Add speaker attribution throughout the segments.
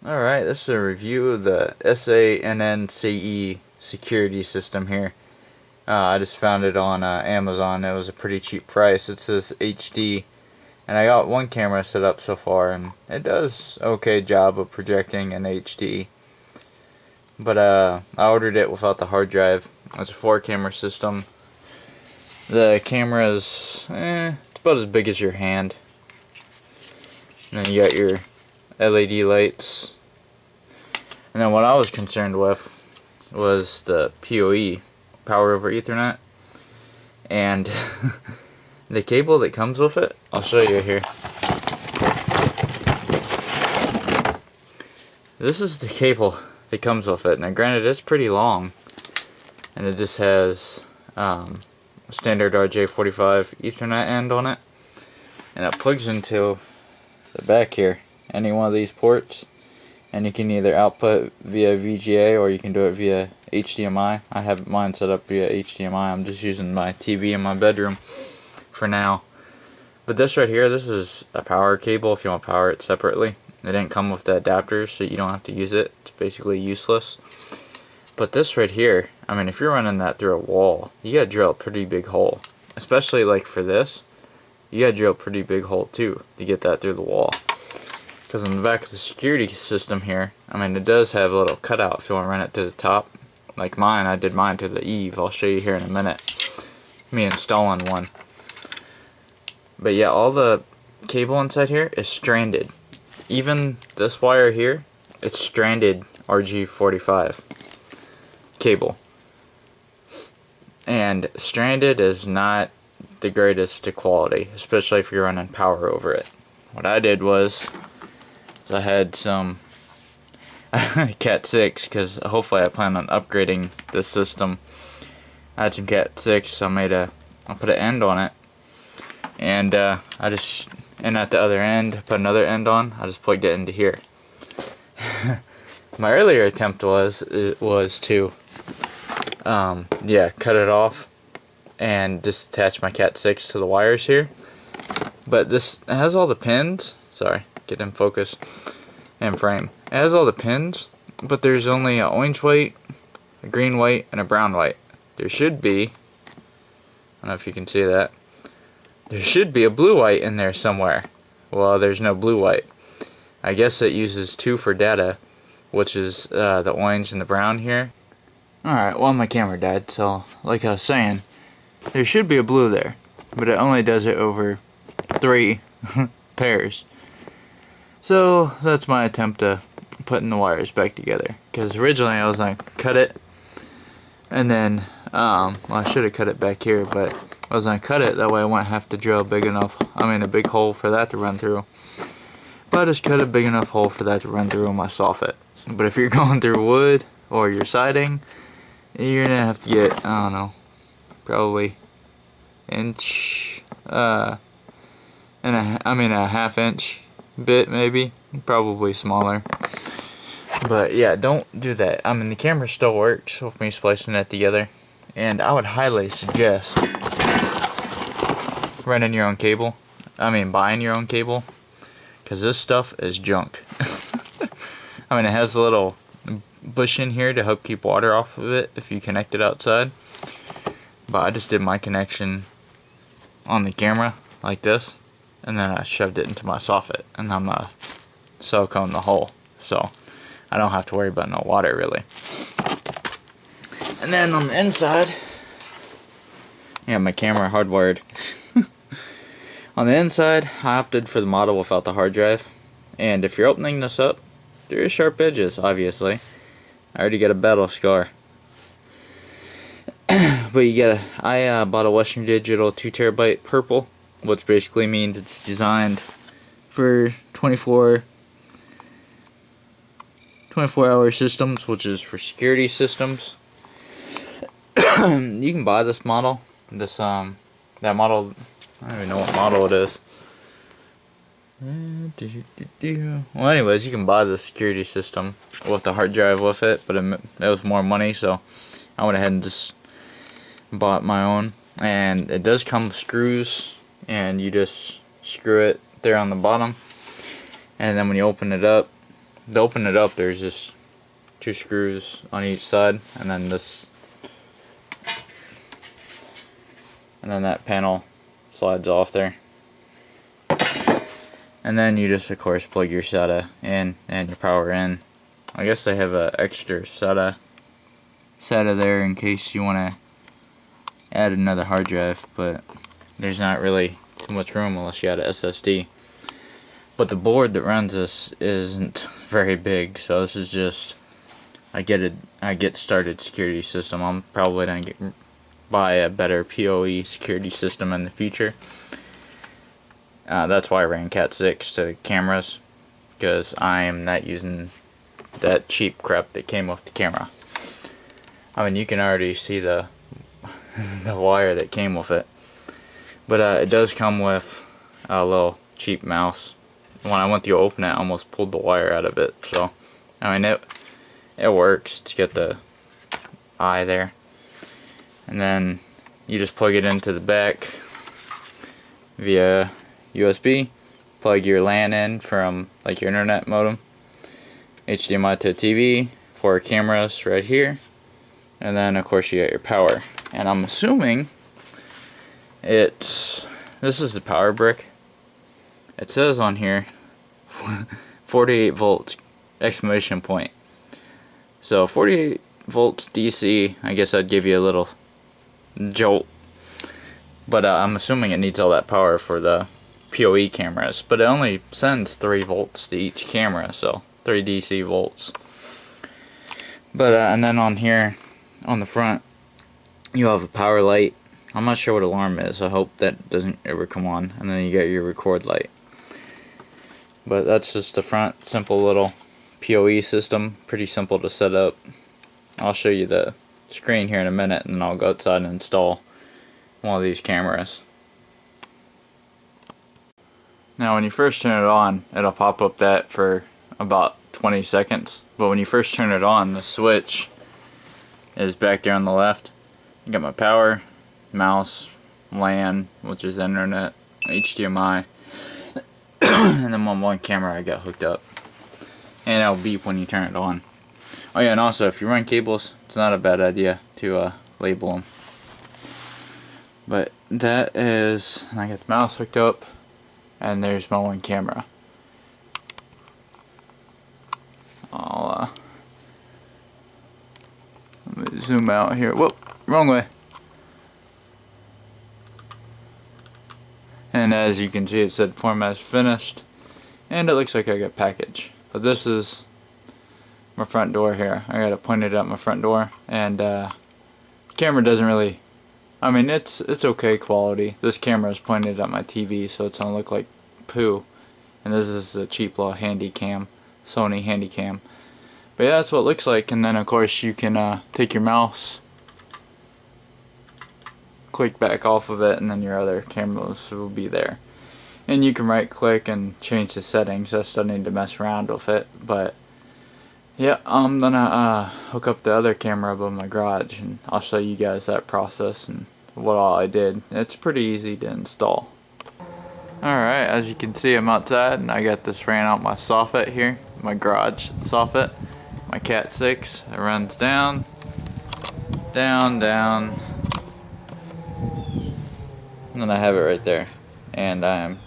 Speaker 1: Alright, this is a review of the Sannce security system here. I just found it on Amazon. It was a pretty cheap price. It says HD, and I got one camera set up so far, and it does okay job of projecting in HD. But I ordered it without the hard drive. It's a 4-camera system. The camera is it's about as big as your hand. And then you got your LED lights. And then what I was concerned with was the PoE, power over Ethernet, and the cable that comes with it. I'll show you here. This is the cable that comes with it. Now granted, it's pretty long, and it just has a standard RJ45 Ethernet end on it, and it plugs into the back here, any one of these ports, and you can either output via VGA or you can do it via HDMI. I have mine set up via HDMI. I'm just using my TV in my bedroom for now. But this right here, this is a power cable if you want to power it separately. It didn't come with the adapter, so you don't have to use it. It's basically useless. But this right here, I mean, if you're running that through a wall, you gotta drill a pretty big hole. Especially like for this, you gotta drill a pretty big hole too to get that through the wall. Because on the back of the security system here, I mean, it does have a little cutout if you want to run it to the top. Like mine, I did mine to the eave. I'll show you here in a minute. Me installing one. But yeah, all the cable inside here is stranded. Even this wire here, it's stranded RG45 cable. And stranded is not the greatest quality, especially if you're running power over it. What I did was, I had some Cat 6, because hopefully I plan on upgrading this system. I had some Cat 6, so I put an end on it, and and at the other end, put another end on. I just plugged it into here. My earlier attempt was to cut it off and just attach my Cat 6 to the wires here. But this has all the pins. Sorry, get in focus and frame. It has all the pins, but there's only an orange white, a green white, and a brown white. There should be, I don't know if you can see that, there should be a blue white in there somewhere. Well, there's no blue white. I guess it uses 2 for data, which is the orange and the brown here. Alright, well, my camera died, so like I was saying, there should be a blue there, but it only does it over 3 pairs. So that's my attempt to putting the wires back together, because originally I was like, cut it, and then well, I should have cut it back here, but I was gonna cut it that way I wouldn't have to drill a big hole for that to run through. But I just cut a big enough hole for that to run through my soffit. But if you're going through wood or your siding, you're gonna have to get, I don't know, probably inch a half-inch bit, maybe, probably smaller. But yeah, don't do that. I mean, the camera still works with me splicing that together, and I would highly suggest buying your own cable, because this stuff is junk. I mean, it has a little bush in here to help keep water off of it if you connect it outside, but I just did my connection on the camera like this, and then I shoved it into my soffit, and I'm gonna silicone the hole, so I don't have to worry about no water really. And then on the inside, yeah, my camera hardwired. On the inside, I opted for the model without the hard drive, and if you're opening this up, there is sharp edges, obviously. I already got a battle scar. But I bought a Western Digital 2TB purple, which basically means it's designed for 24-hour systems, which is for security systems. You can buy this model. That model, I don't even know what model it is. Well, anyways, you can buy the security system with the hard drive with it, but it was more money, so I went ahead and just bought my own. And it does come with screws, and you just screw it there on the bottom, and then when you open it up, to open it up, there's just 2 screws on each side, and then this, and then that panel slides off there. And then you just of course plug your SATA in and your power in. I guess I have a extra SATA there in case you want to add another hard drive, but there's not really too much room unless you add a SSD. But the board that runs this isn't very big, so this is just I get started security system. I'm probably gonna buy a better PoE security system in the future. That's why I ran Cat 6 to cameras, because I am not using that cheap crap that came with the camera. I mean, you can already see the the wire that came with it, but it does come with a little cheap mouse. When I went to open it, I almost pulled the wire out of it. So I mean, it works to get the eye there, and then you just plug it into the back via USB. Plug your LAN in from like your internet modem, HDMI to a TV, 4 cameras right here, and then of course you got your power. And I'm assuming this is the power brick. It says on here 48 volts exclamation point. So 48 volts DC, I guess I'd give you a little jolt, but I'm assuming it needs all that power for the PoE cameras, but it only sends 3 volts to each camera, so 3 DC volts. But and then on here on the front you have a power light. I'm not sure what alarm is, I hope that doesn't ever come on. And then you got your record light. But that's just the front, simple little PoE system, pretty simple to set up. I'll show you the screen here in a minute, and then I'll go outside and install one of these cameras. Now when you first turn it on, it'll pop up that for about 20 seconds. But when you first turn it on, the switch is back there on the left. You got my power, mouse, LAN, which is internet, HDMI, and then on one camera I got hooked up. And it'll beep when you turn it on. Oh yeah, and also if you run cables, it's not a bad idea to label them. But that is, and I got the mouse hooked up, and there's my one camera. I'll let me zoom out here. Whoop, wrong way. And as you can see, it said format is finished, and it looks like I got package. But this is my front door here. I got it pointed at my front door, and the camera doesn't really, I mean, it's okay quality. This camera is pointed at my TV, so it's gonna look like poo. And this is a cheap little handy cam, Sony handy cam. But yeah, that's what it looks like. And then of course you can take your mouse, click back off of it, and then your other cameras will be there. And you can right click and change the settings. I still need to mess around with it, but yeah, I'm gonna hook up the other camera above my garage, and I'll show you guys that process and what all I did. It's pretty easy to install. Alright, as you can see, I'm outside and I got this ran out my soffit here, my garage soffit, my Cat 6. It runs down, down, down, and then I have it right there. And I'm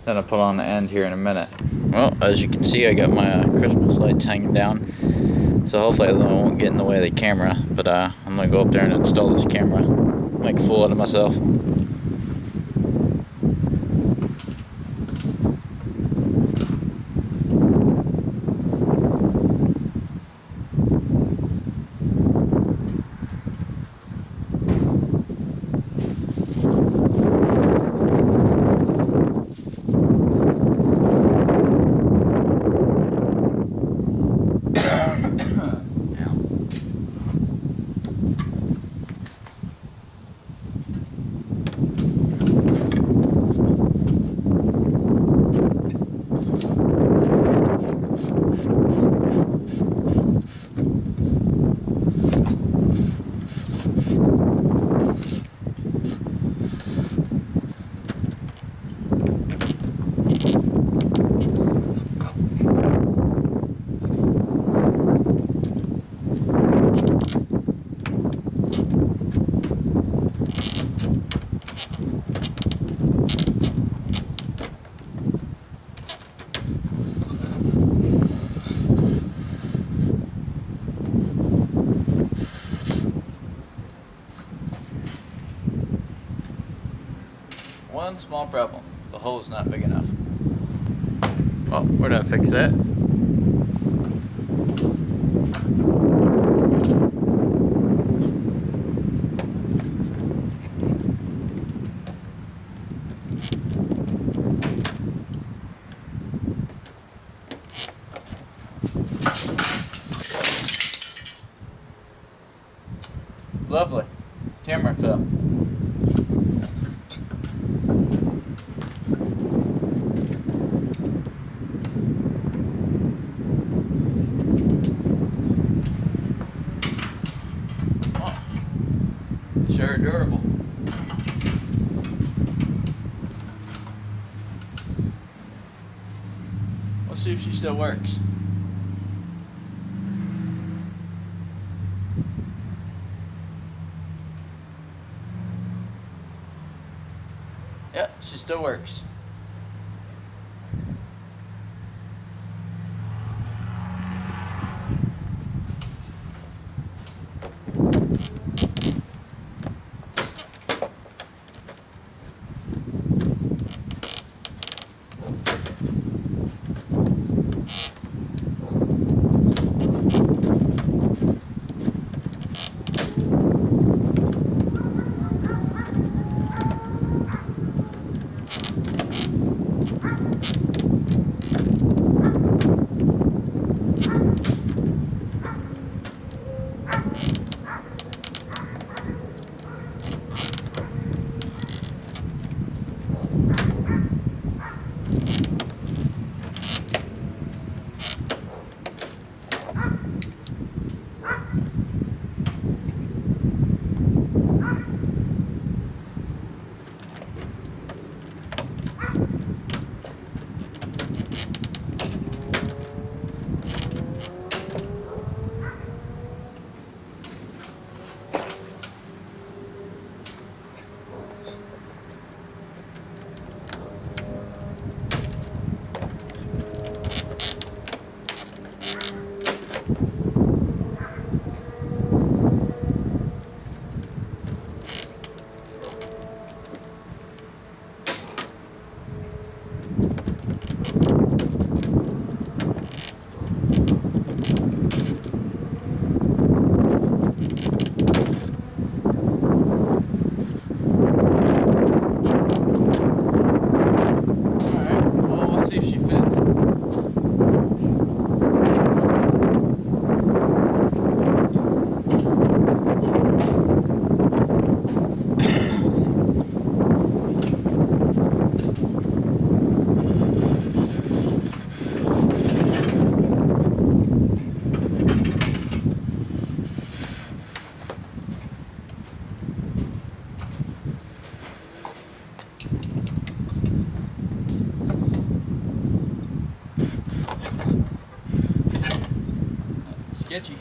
Speaker 1: gonna put on the end here in a minute. Well, as you can see, I got my Christmas lights hanging down, so hopefully it won't get in the way of the camera. But I'm gonna go up there and install this camera, make a fool out of myself. one small problem. The hole is not big enough. Well, where'd I fix that? Lovely. Camera fell. Oh, sure durable. Let's see if she still works. Yep, she still works. Sketchy.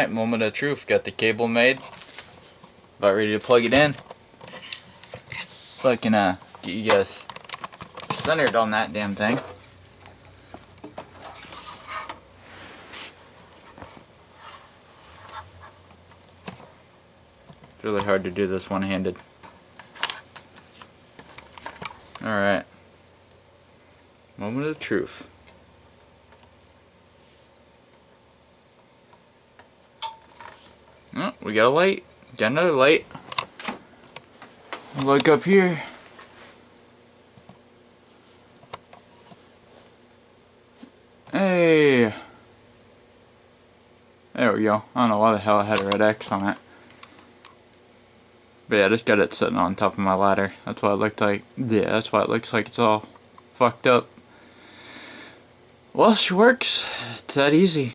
Speaker 1: Alright, moment of truth. Got the cable made. About ready to plug it in. If I can get you guys centered on that damn thing. It's really hard to do this one-handed. Alright. Moment of truth. Oh, we got a light. Got another light. Look up here. Hey. There we go. I don't know why the hell I had a red X on it. But yeah, I just got it sitting on top of my ladder. That's why it looked like. Yeah, that's why it looks like it's all fucked up. Well, she works. It's that easy.